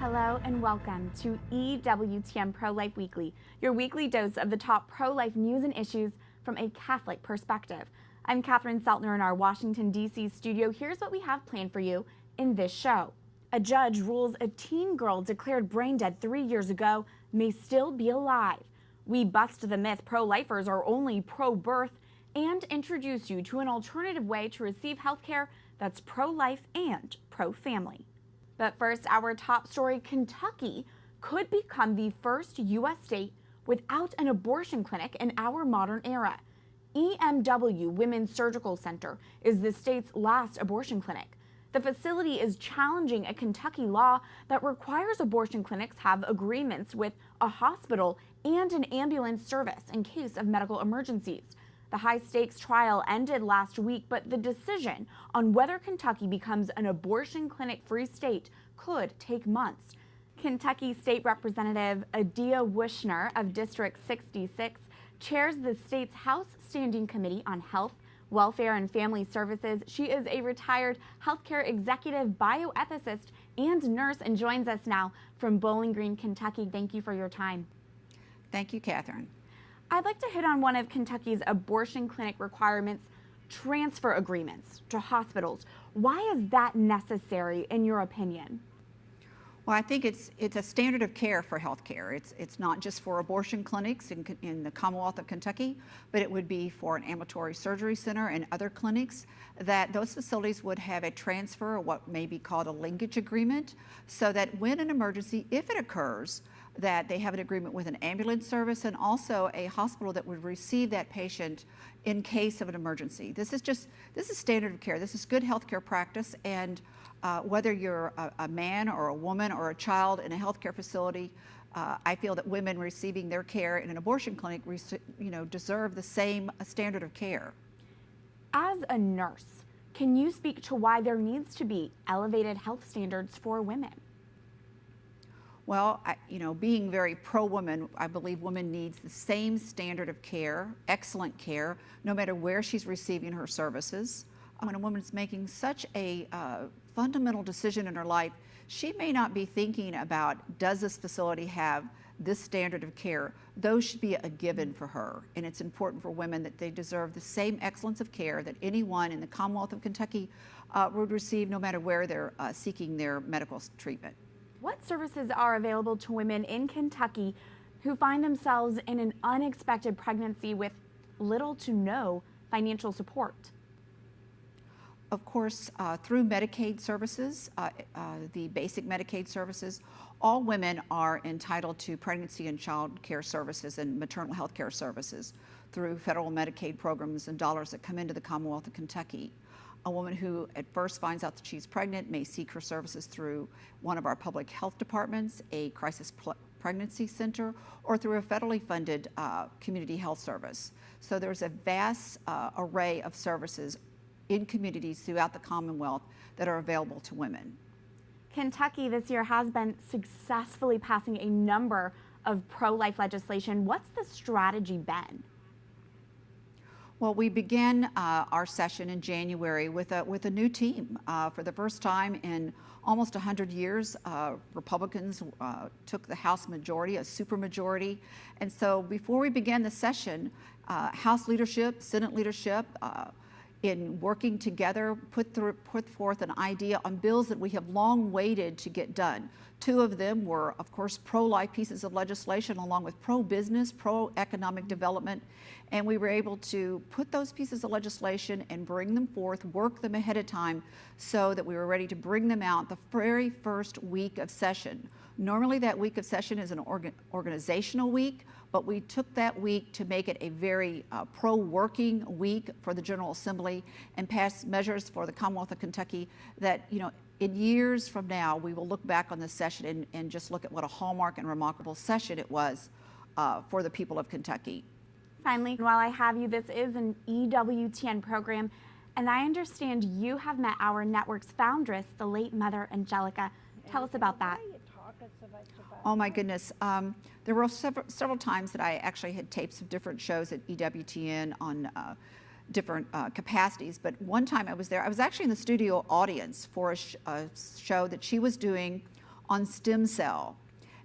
Hello and welcome to EWTN Pro-Life Weekly, your weekly dose of the top pro-life news and issues from a Catholic perspective. I'm Catherine Seltner in our Washington, D.C. studio. Here's what we have planned for you in this show. A judge rules a teen girl declared brain dead 3 years ago may still be alive. We bust the myth pro-lifers are only pro-birth and introduce you to an alternative way to receive health care that's pro-life and pro-family. But first, our top story: Kentucky could become the first U.S. state without an abortion clinic in our modern era. EMW Women's Surgical Center is the state's last abortion clinic. The facility is challenging a Kentucky law that requires abortion clinics have agreements with a hospital and an ambulance service in case of medical emergencies. The high-stakes trial ended last week, but the decision on whether Kentucky becomes an abortion clinic-free state could take months. Kentucky State Representative Adia Wushner of District 66 chairs the state's House Standing Committee on Health, Welfare, and Family Services. She is a retired healthcare executive, bioethicist, and nurse, and joins us now from Bowling Green, Kentucky. Thank you for your time. Thank you, Catherine. I'd like to hit on one of Kentucky's abortion clinic requirements: transfer agreements to hospitals. Why is that necessary, in your opinion? Well, I think it's a standard of care for health care. It's not just for abortion clinics in the Commonwealth of Kentucky, but it would be for an ambulatory surgery center and other clinics, that those facilities would have a transfer, or what may be called a linkage agreement, so that when an emergency, if it occurs, that they have an agreement with an ambulance service and also a hospital that would receive that patient in case of an emergency. This is standard of care. This is good healthcare practice, and whether you're a man or a woman or a child in a healthcare facility, I feel that women receiving their care in an abortion clinic, deserve the same standard of care. As a nurse, can you speak to why there needs to be elevated health standards for women? Well, being very pro-woman, I believe women needs the same standard of care, excellent care, no matter where she's receiving her services. When a woman's making such a fundamental decision in her life, she may not be thinking about, does this facility have this standard of care? Those should be a given for her. And it's important for women that they deserve the same excellence of care that anyone in the Commonwealth of Kentucky would receive, no matter where they're seeking their medical treatment. What services are available to women in Kentucky who find themselves in an unexpected pregnancy with little to no financial support? Of course, through Medicaid services, the basic Medicaid services, all women are entitled to pregnancy and child care services and maternal health care services through federal Medicaid programs and dollars that come into the Commonwealth of Kentucky. A woman who at first finds out that she's pregnant may seek her services through one of our public health departments, a crisis pregnancy center, or through a federally funded community health service. So there's a vast array of services in communities throughout the Commonwealth that are available to women. Kentucky this year has been successfully passing a number of pro-life legislation. What's the strategy been? Well, we began our session in January with a new team. For the first time in almost 100 years, Republicans took the House majority, a supermajority. And so before we began the session, House leadership, Senate leadership, in working together, put forth an idea on bills that we have long waited to get done. Two of them were, of course, pro-life pieces of legislation, along with pro-business, pro-economic development. And we were able to put those pieces of legislation and bring them forth, work them ahead of time, so that we were ready to bring them out the very first week of session. Normally that week of session is an organizational week, but we took that week to make it a very pro-working week for the General Assembly and pass measures for the Commonwealth of Kentucky that, in years from now, we will look back on this session and just look at what a hallmark and remarkable session it was for the people of Kentucky. Finally, while I have you, this is an EWTN program, and I understand you have met our network's foundress, the late Mother Angelica. Tell us about that. Oh my goodness. There were several times that I actually had tapes of different shows at EWTN on different capacities, but one time I was there, I was actually in the studio audience for a show that she was doing on stem cell.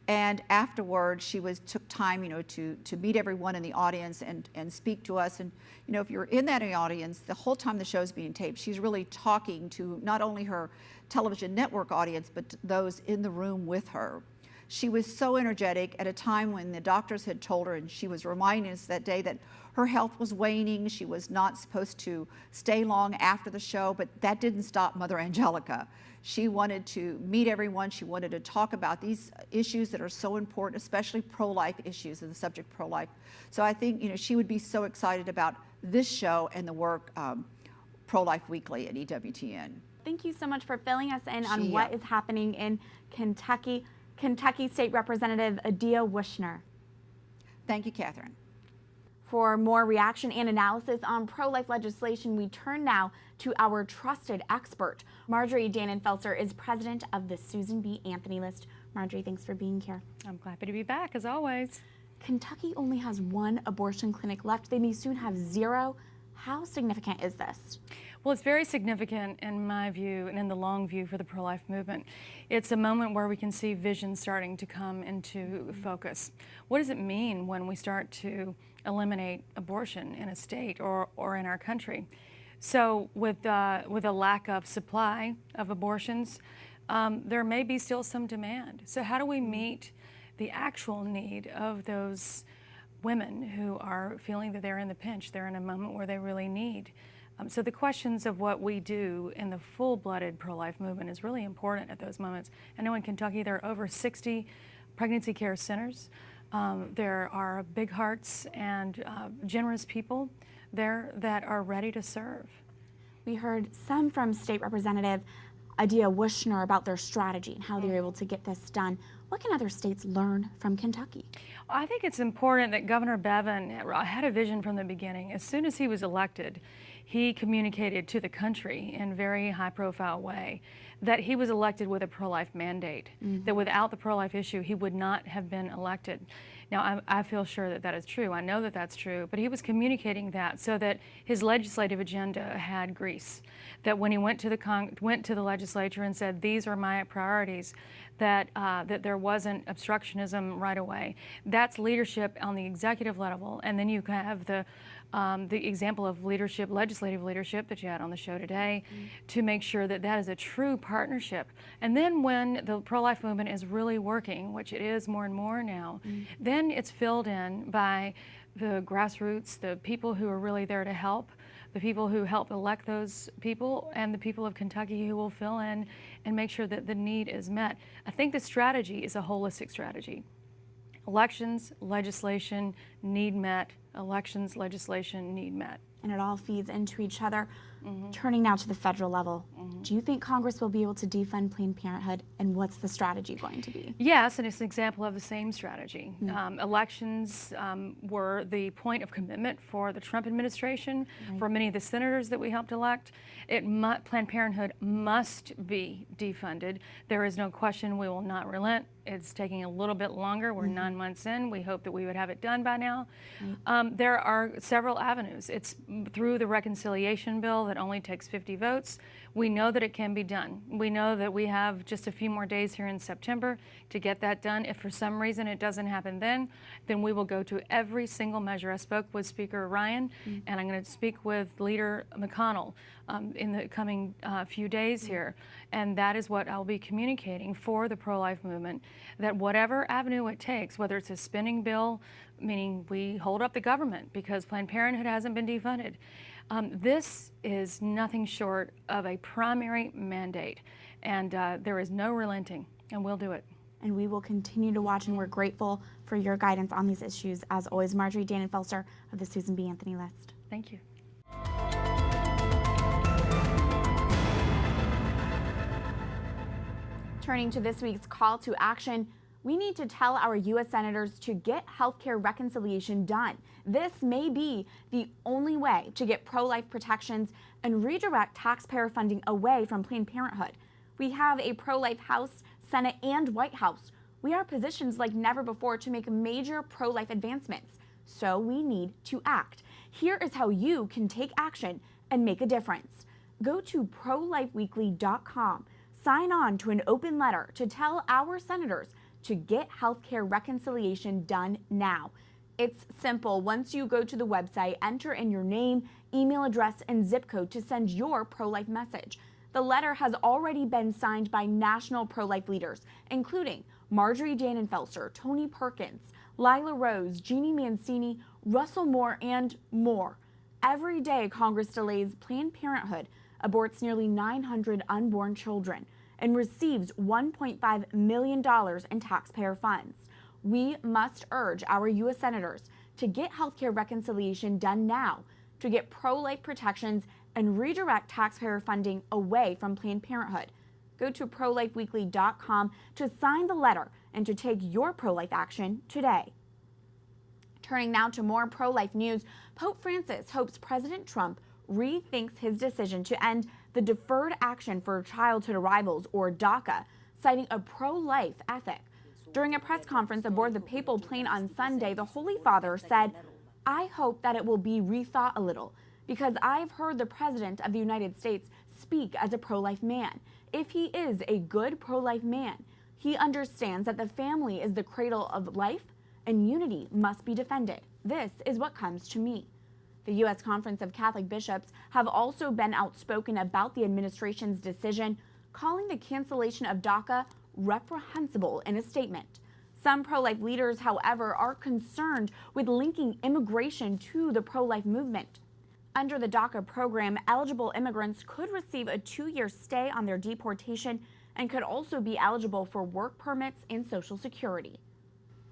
And afterwards, she took time, to meet everyone in the audience and speak to us. And, if you're in that audience, the whole time the show's being taped, she's really talking to not only her television network audience, but those in the room with her. She was so energetic at a time when the doctors had told her, and she was reminding us that day that her health was waning. She was not supposed to stay long after the show, but that didn't stop Mother Angelica. She wanted to meet everyone. She wanted to talk about these issues that are so important, especially pro-life issues and the subject pro-life. So I think, she would be so excited about this show and the work Pro-Life Weekly at EWTN. Thank you so much for filling us in on what is happening in Kentucky. Kentucky State Representative Adia Wushner. Thank you, Catherine. For more reaction and analysis on pro-life legislation, we turn now to our trusted expert. Marjorie Dannenfelser is president of the Susan B. Anthony List. Marjorie, thanks for being here. I'm happy to be back, as always. Kentucky only has one abortion clinic left. They may soon have 0. How significant is this? Well, it's very significant in my view and in the long view for the pro-life movement. It's a moment where we can see vision starting to come into focus. What does it mean when we start to eliminate abortion in a state or in our country? So with a lack of supply of abortions, there may be still some demand. So how do we meet the actual need of those women who are feeling that they're in the pinch, they're in a moment where they really need? So the questions of what we do in the full-blooded pro-life movement is really important at those moments. I know in Kentucky there are over 60 pregnancy care centers. There are big hearts and generous people there that are ready to serve. We heard some from State Representative Adia Wushner about their strategy and how they're able to get this done. What can other states learn from Kentucky? I think it's important that Governor Bevin had a vision from the beginning. As soon as he was elected, he communicated to the country in a very high-profile way that he was elected with a pro-life mandate, that without the pro-life issue, he would not have been elected. Now, I feel sure that that is true. I know that that's true, but he was communicating that so that his legislative agenda had grease, that when he went to the legislature and said, these are my priorities, that there wasn't obstructionism right away. That's leadership on the executive level, and then you have the example of leadership, legislative leadership that you had on the show today, to make sure that that is a true partnership. And then when the pro-life movement is really working, which it is more and more now, then it's filled in by the grassroots, the people who are really there to help, the people who help elect those people, and the people of Kentucky who will fill in and make sure that the need is met. I think the strategy is a holistic strategy. Elections, legislation, need met. Elections, legislation, need met. And it all feeds into each other. Turning now to the federal level, do you think Congress will be able to defund Planned Parenthood, and what's the strategy going to be? Yes, and it's an example of the same strategy. Elections were the point of commitment for the Trump administration, for many of the senators that we helped elect. Planned Parenthood must be defunded. There is no question we will not relent. It's taking a little bit longer. We're 9 months in. We hope that we would have it done by now. There are several avenues. It's through the reconciliation bill that only takes 50 votes. We know that it can be done. We know that we have just a few more days here in September to get that done. If for some reason it doesn't happen then we will go to every single measure. I spoke with Speaker Ryan, and I'm going to speak with Leader McConnell in the coming few days here. And that is what I'll be communicating for the pro-life movement, that whatever avenue it takes, whether it's a spending bill, meaning we hold up the government because Planned Parenthood hasn't been defunded, this is nothing short of a primary mandate, and there is no relenting, and we'll do it. And we will continue to watch, and we're grateful for your guidance on these issues. As always, Marjorie Dannenfelser of the Susan B. Anthony List. Thank you. Turning to this week's call to action, we need to tell our U.S. senators to get healthcare reconciliation done. This may be the only way to get pro-life protections and redirect taxpayer funding away from Planned Parenthood. We have a pro-life House, Senate, and White House. We are positioned like never before to make major pro-life advancements. So we need to act. Here is how you can take action and make a difference. Go to ProLifeWeekly.com. sign on to an open letter to tell our senators to get healthcare reconciliation done now. It's simple. Once you go to the website, enter in your name, email address, and zip code to send your pro-life message. The letter has already been signed by national pro-life leaders, including Marjorie Dannenfelser, Tony Perkins, Lila Rose, Jeannie Mancini, Russell Moore, and more. Every day, Congress delays Planned Parenthood, aborts nearly 900 unborn children, and receives $1.5 million in taxpayer funds. We must urge our U.S. senators to get healthcare reconciliation done now, to get pro-life protections and redirect taxpayer funding away from Planned Parenthood. Go to ProLifeWeekly.com to sign the letter and to take your pro-life action today. Turning now to more pro-life news, Pope Francis hopes President Trump rethinks his decision to end the Deferred Action for Childhood Arrivals, or DACA, citing a pro-life ethic. During a press conference aboard the papal plane on Sunday, the Holy Father said, "I hope that it will be rethought a little, because I've heard the President of the United States speak as a pro-life man. If he is a good pro-life man, he understands that the family is the cradle of life and unity must be defended. This is what comes to me." The U.S. Conference of Catholic Bishops have also been outspoken about the administration's decision, calling the cancellation of DACA reprehensible in a statement. Some pro-life leaders, however, are concerned with linking immigration to the pro-life movement. Under the DACA program, eligible immigrants could receive a 2-year stay on their deportation and could also be eligible for work permits and Social Security.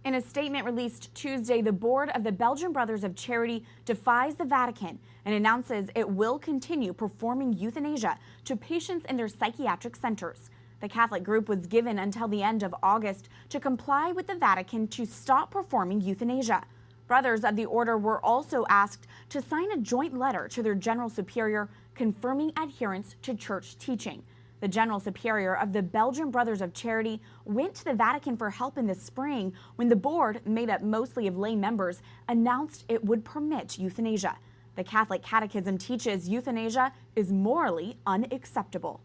In a statement released Tuesday, the board of the Belgian Brothers of Charity defies the Vatican and announces it will continue performing euthanasia to patients in their psychiatric centers. The Catholic group was given until the end of August to comply with the Vatican to stop performing euthanasia. Brothers of the order were also asked to sign a joint letter to their General Superior confirming adherence to church teaching. The General Superior of the Belgian Brothers of Charity went to the Vatican for help in the spring when the board, made up mostly of lay members, announced it would permit euthanasia. The Catholic Catechism teaches euthanasia is morally unacceptable.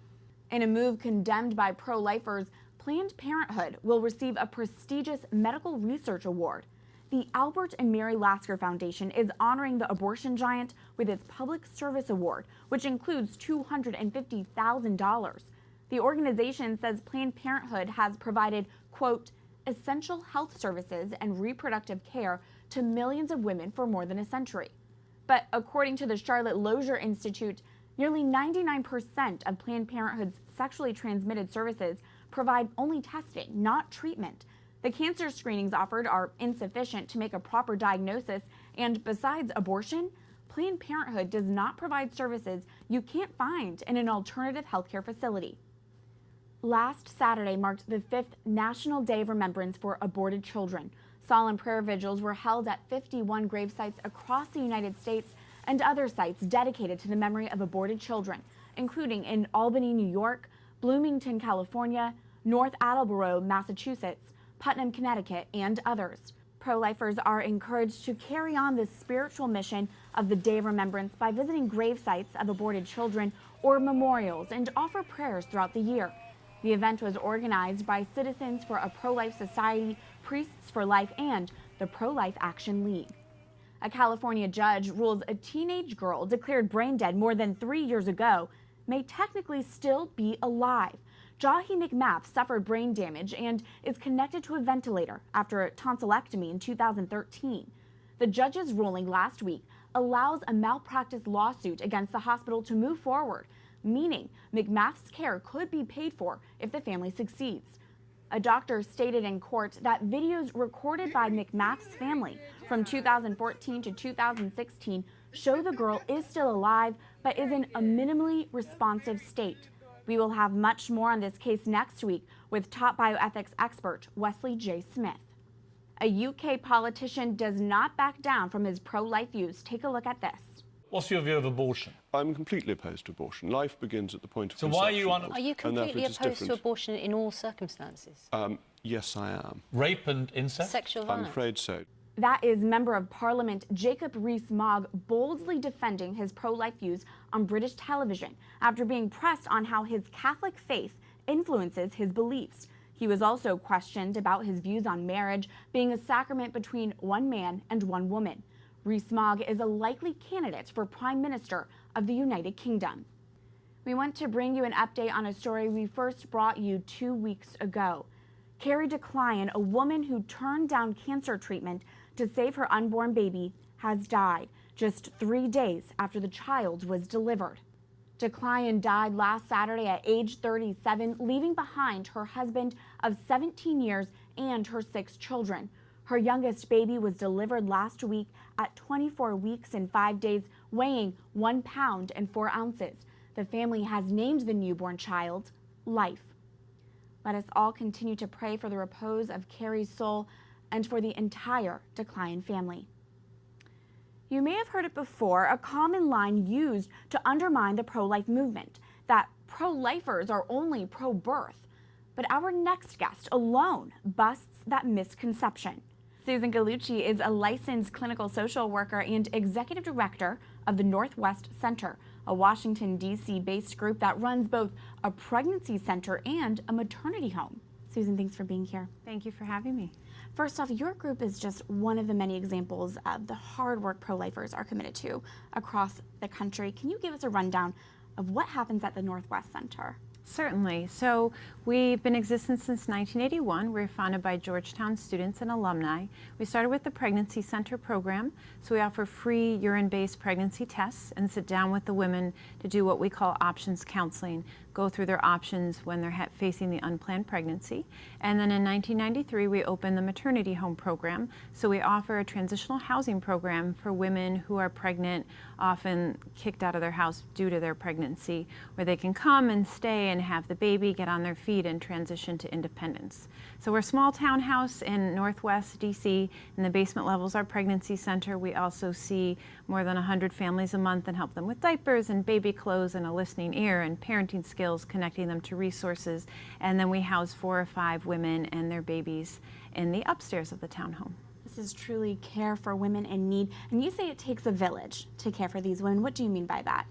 In a move condemned by pro-lifers, Planned Parenthood will receive a prestigious medical research award. The Albert and Mary Lasker Foundation is honoring the abortion giant with its Public Service Award, which includes $250,000. The organization says Planned Parenthood has provided, quote, essential health services and reproductive care to millions of women for more than a century. But according to the Charlotte Lozier Institute, nearly 99% of Planned Parenthood's sexually transmitted services provide only testing, not treatment. The cancer screenings offered are insufficient to make a proper diagnosis, and besides abortion, Planned Parenthood does not provide services you can't find in an alternative healthcare facility. Last Saturday marked the 5th National Day of Remembrance for Aborted Children. Solemn prayer vigils were held at 51 grave sites across the United States and other sites dedicated to the memory of aborted children, including in Albany, New York, Bloomington, California, North Attleboro, Massachusetts, Putnam, Connecticut, and others. Pro-lifers are encouraged to carry on the spiritual mission of the Day of Remembrance by visiting grave sites of aborted children or memorials and offer prayers throughout the year. The event was organized by Citizens for a Pro-Life Society, Priests for Life, and the Pro-Life Action League. A California judge rules a teenage girl declared brain dead more than 3 years ago may technically still be alive. Jahi McMath suffered brain damage and is connected to a ventilator after a tonsillectomy in 2013. The judge's ruling last week allows a malpractice lawsuit against the hospital to move forward, meaning McMath's care could be paid for if the family succeeds. A doctor stated in court that videos recorded by McMath's family from 2014 to 2016 show the girl is still alive but is in a minimally responsive state. We will have much more on this case next week with top bioethics expert Wesley J. Smith. A UK politician does not back down from his pro-life views. Take a look at this. What's your view of abortion? I'm completely opposed to abortion. Life begins at the point of So conception. why are you on? Are you completely opposed to abortion in all circumstances? Yes, I am. Rape and incest? Sexual I'm violence? afraid so. That is Member of Parliament Jacob Rees-Mogg boldly defending his pro-life views on British television after being pressed on how his Catholic faith influences his beliefs. He was also questioned about his views on marriage being a sacrament between one man and one woman. ReesMogg is a likely candidate for Prime Minister of the United Kingdom. We want to bring you an update on a story we first brought you 2 weeks ago. Carrie DeClyon, a woman who turned down cancer treatment to save her unborn baby, has died just 3 days after the child was delivered. DeClyon died last Saturday at age 37, leaving behind her husband of 17 years and her 6 children. Her youngest baby was delivered last week at 24 weeks and 5 days, weighing 1 pound and 4 ounces. The family has named the newborn child Life. Let us all continue to pray for the repose of Carrie's soul and for the entire DeClyon family. You may have heard it before, a common line used to undermine the pro-life movement, that pro-lifers are only pro-birth. But our next guest alone busts that misconception. Susan Gallucci is a licensed clinical social worker and executive director of the Northwest Center, a Washington, D.C. based group that runs both a pregnancy center and a maternity home. Susan, thanks for being here. Thank you for having me. First off, your group is just one of the many examples of the hard work pro-lifers are committed to across the country. Can you give us a rundown of what happens at the Northwest Center? Certainly. So we've been in existence since 1981. We're founded by Georgetown students and alumni. We started with the Pregnancy Center program. So we offer free urine-based pregnancy tests and sit down with the women to do what we call options counseling, go through their options when they're facing the unplanned pregnancy. And then in 1993, we opened the maternity home program. So we offer a transitional housing program for women who are pregnant, often kicked out of their house due to their pregnancy, where they can come and stay and have the baby, get on their feet, and transition to independence. So we're a small townhouse in Northwest DC. In the basement level is our pregnancy center. We also see more than 100 families a month and help them with diapers and baby clothes and a listening ear and parenting skills, connecting them to resources. And then we house 4 or 5 women and their babies in the upstairs of the townhome. This is truly care for women in need. And you say it takes a village to care for these women. What do you mean by that?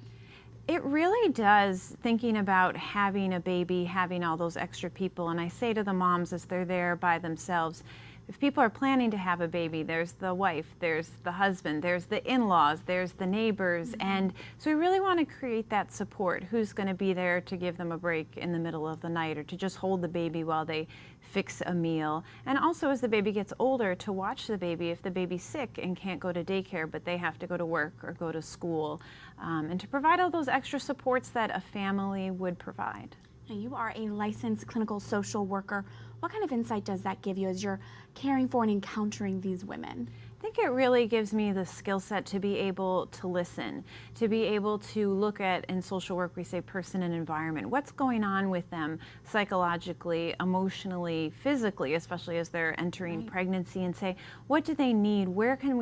It really does, thinking about having a baby, having all those extra people. And I say to the moms as they're there by themselves, if people are planning to have a baby, there's the wife, there's the husband, there's the in-laws, there's the neighbors. And so we really want to create that support. Who's going to be there to give them a break in the middle of the night, or to just hold the baby while they fix a meal? And also, as the baby gets older, to watch the baby if the baby's sick and can't go to daycare, but they have to go to work or go to school, and to provide all those extra supports that a family would provide. Now, you are a licensed clinical social worker. What kind of insight does that give you as you're caring for and encountering these women? I think it really gives me the skill set to be able to listen, to be able to look at, in social work we say person and environment, what's going on with them psychologically, emotionally, physically, especially as they're entering pregnancy, and say, what do they need? Where can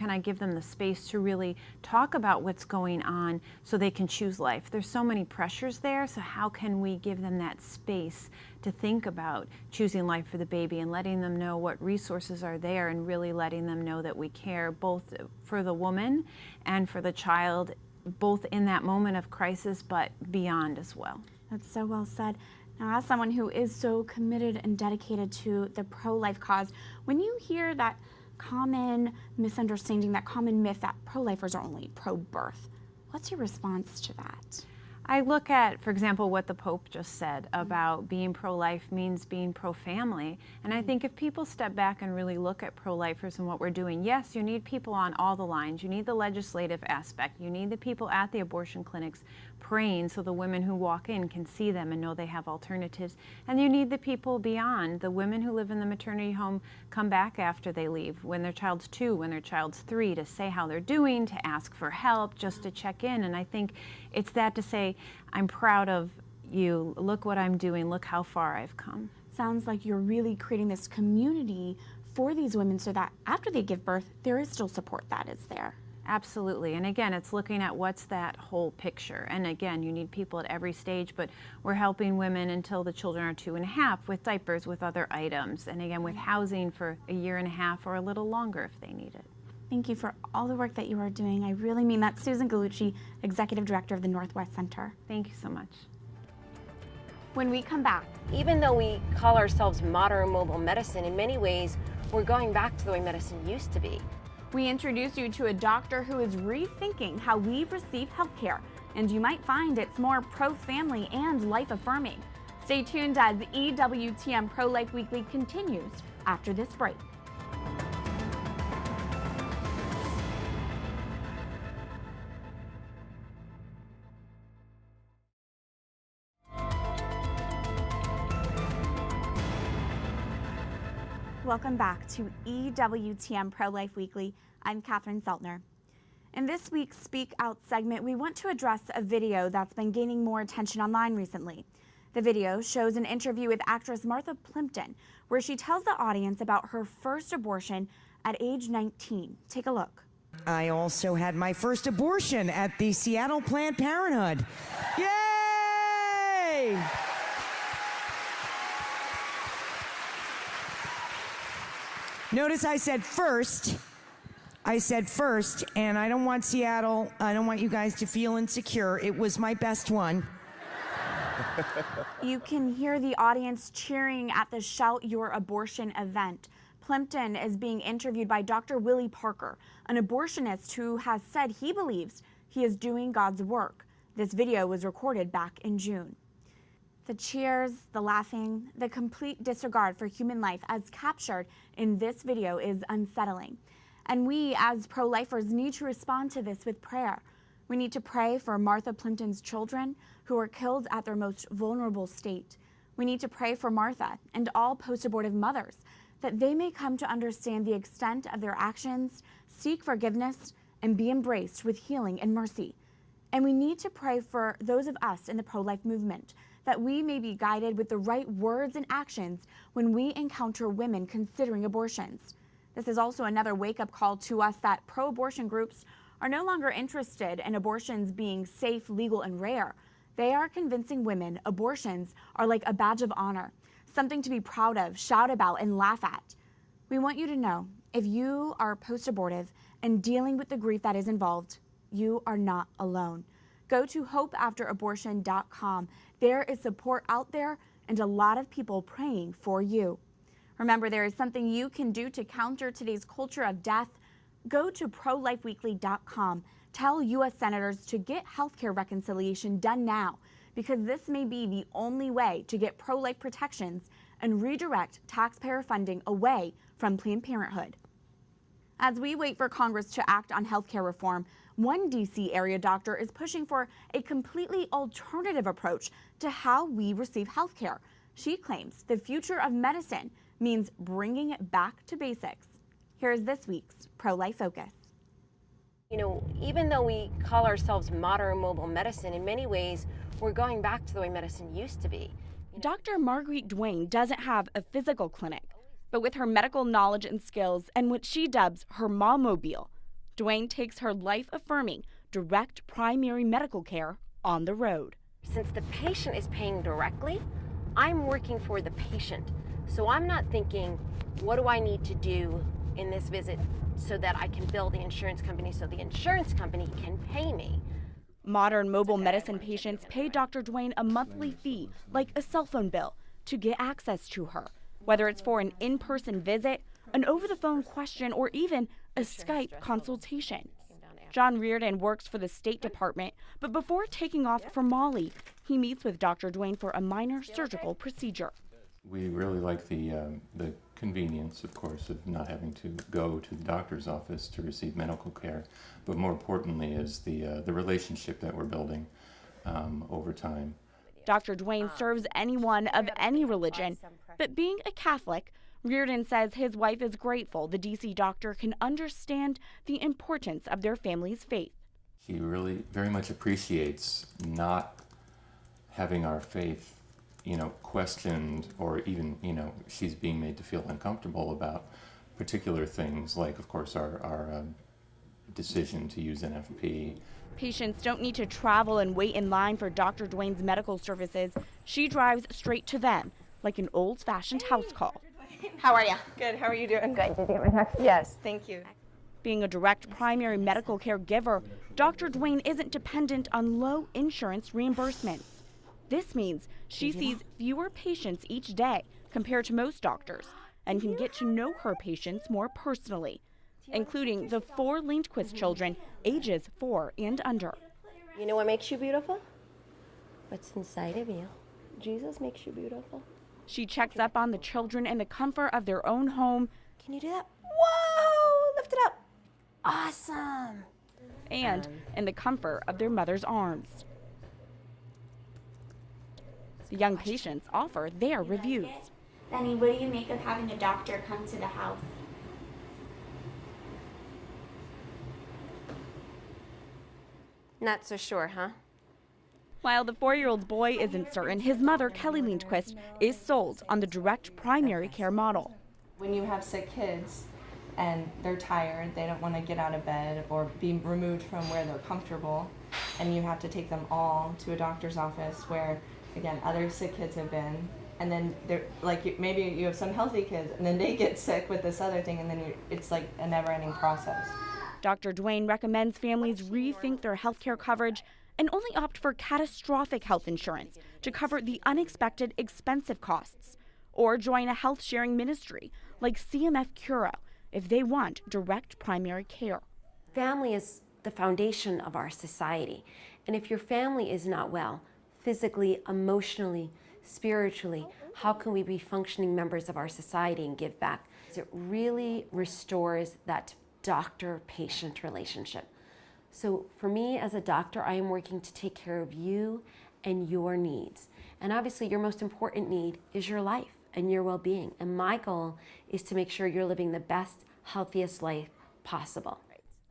I give them the space to really talk about what's going on so they can choose life? There's so many pressures there, so how can we give them that space to think about choosing life for the baby and letting them know what resources are there, and really letting them know that we care both for the woman and for the child, both in that moment of crisis but beyond as well. That's so well said. Now, as someone who is so committed and dedicated to the pro-life cause, when you hear that common misunderstanding, that common myth that pro-lifers are only pro-birth, what's your response to that? I look at, for example, what the Pope just said about being pro-life means being pro-family. And I think if people step back and really look at pro-lifers and what we're doing, yes, you need people on all the lines. You need the legislative aspect. You need the people at the abortion clinics praying so the women who walk in can see them and know they have alternatives. And you need the people beyond. The women who live in the maternity home come back after they leave, when their child's 2, when their child's 3, to say how they're doing, to ask for help, just to check in. And I think it's that to say, I'm proud of you, look what I'm doing, look how far I've come. Sounds like you're really creating this community for these women so that after they give birth, there is still support that is there. Absolutely. And again, it's looking at what's that whole picture. And again, you need people at every stage, but we're helping women until the children are 2.5 with diapers, with other items, and again, with housing for 1.5 years or a little longer if they need it. Thank you for all the work that you are doing. I really mean that. Susan Gallucci, Executive Director of the Northwest Center. Thank you so much. When we come back, Even though we call ourselves modern mobile medicine, in many ways, we're going back to the way medicine used to be. we introduce you to a doctor who is rethinking how we receive healthcare, and you might find it's more pro-family and life-affirming. Stay tuned as EWTN Pro-Life Weekly continues after this break. Welcome back to EWTN Pro-Life Weekly. I'm Catherine Seltner. In this week's Speak Out segment, we want to address a video that's been gaining more attention online recently. The video shows an interview with actress Martha Plimpton, where she tells the audience about her first abortion at age 19. Take a look. I also had my first abortion at the Seattle Planned Parenthood. Yay! Notice I said first. I said first, and I don't want Seattle, I don't want you guys to feel insecure. It was my best one. You can hear the audience cheering at the Shout Your Abortion event. Plimpton is being interviewed by Dr. Willie Parker, an abortionist who has said he believes he is doing God's work. This video was recorded back in June. The cheers, the laughing, the complete disregard for human life as captured in this video is unsettling. And we, as pro-lifers, need to respond to this with prayer. We need to pray for Martha Plimpton's children who were killed at their most vulnerable state. We need to pray for Martha and all post-abortive mothers that they may come to understand the extent of their actions, seek forgiveness, and be embraced with healing and mercy. And we need to pray for those of us in the pro-life movement that we may be guided with the right words and actions when we encounter women considering abortions. This is also another wake-up call to us that pro-abortion groups are no longer interested in abortions being safe, legal, and rare. They are convincing women abortions are like a badge of honor, something to be proud of, shout about, and laugh at. We want you to know, if you are post-abortive and dealing with the grief that is involved, you are not alone. Go to hopeafterabortion.com. There is support out there and a lot of people praying for you. Remember, there is something you can do to counter today's culture of death. Go to ProLifeWeekly.com. Tell U.S. senators to get healthcare reconciliation done now, because this may be the only way to get pro-life protections and redirect taxpayer funding away from Planned Parenthood. As we wait for Congress to act on healthcare reform, one D.C. area doctor is pushing for a completely alternative approach to how we receive healthcare. She claims the future of medicine means bringing it back to basics. Here's this week's Pro-Life Focus. You know, even though we call ourselves modern mobile medicine, in many ways, we're going back to the way medicine used to be. Dr. Marguerite Duane doesn't have a physical clinic, but with her medical knowledge and skills and what she dubs her Mommobile, Duane takes her life-affirming, direct primary medical care on the road. Since the patient is paying directly, I'm working for the patient. So I'm not thinking, what do I need to do in this visit so that I can bill the insurance company so the insurance company can pay me? Modern mobile medicine patients pay Dr. Duane a monthly fee, like a cell phone bill, to get access to her, whether it's for an in-person visit, an over-the-phone question, or even a Skype consultation. John Reardon works for the State Department, but before taking off for Mali, he meets with Dr. Duane for a minor surgical procedure. We really like the convenience, of course, of not having to go to the doctor's office to receive medical care, but more importantly is the relationship that we're building over time. Dr. Duane serves anyone of any religion, but being a Catholic, Reardon says his wife is grateful the D.C. doctor can understand the importance of their family's faith. She really very much appreciates not having our faith, questioned, or even, she's being made to feel uncomfortable about particular things, like, of course, our decision to use NFP. Patients don't need to travel and wait in line for Dr. Duane's medical services. She drives straight to them, like an old-fashioned house call. How are you? Good. How are you doing? Good. Did you get my text? Yes. Thank you. Being a direct primary medical care giver, Dr. Duane isn't dependent on low insurance reimbursements. This means She sees fewer patients each day compared to most doctors and can get to know her patients more personally, including the 4 Lindquist children ages 4 and under. You know what makes you beautiful? What's inside of you. Jesus makes you beautiful. She checks up on the children in the comfort of their own home. Can you do that? Whoa! Lift it up. Awesome. And in the comfort of their mother's arms. The young patients offer their reviews. Benny, what do you make of having a doctor come to the house? Not so sure, huh? While the 4-year-old boy isn't certain, his mother, Kelly Lindquist, is sold on the direct primary care model. When you have sick kids and they're tired, they don't want to get out of bed or be removed from where they're comfortable, and you have to take them all to a doctor's office where, again, other sick kids have been, and then they're like, maybe you have some healthy kids and then they get sick with this other thing, and then it's like a never-ending process. Dr. Duane recommends families rethink their health care coverage and only opt for catastrophic health insurance to cover the unexpected expensive costs, or join a health sharing ministry like CMF Curo if they want direct primary care. Family is the foundation of our society, and if your family is not well, physically, emotionally, spiritually, how can we be functioning members of our society and give back? It really restores that doctor-patient relationship. So for me as a doctor, I am working to take care of you and your needs. And obviously your most important need is your life and your well-being. And my goal is to make sure you're living the best, healthiest life possible.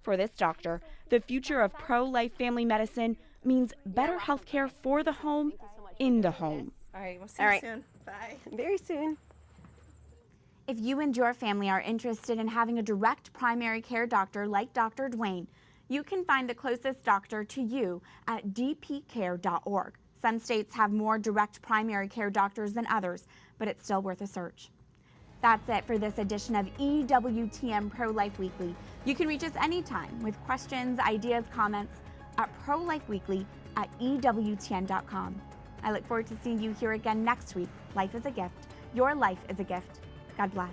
For this doctor, the future of pro-life family medicine means better health care for the home, in the home. All right, we'll see you soon. Bye. Very soon. If you and your family are interested in having a direct primary care doctor like Dr. Duane, you can find the closest doctor to you at dpcare.org. Some states have more direct primary care doctors than others, but it's still worth a search. That's it for this edition of EWTN Pro-Life Weekly. You can reach us anytime with questions, ideas, comments at prolifeweekly@ewtn.com. I look forward to seeing you here again next week. Life is a gift. Your life is a gift. God bless.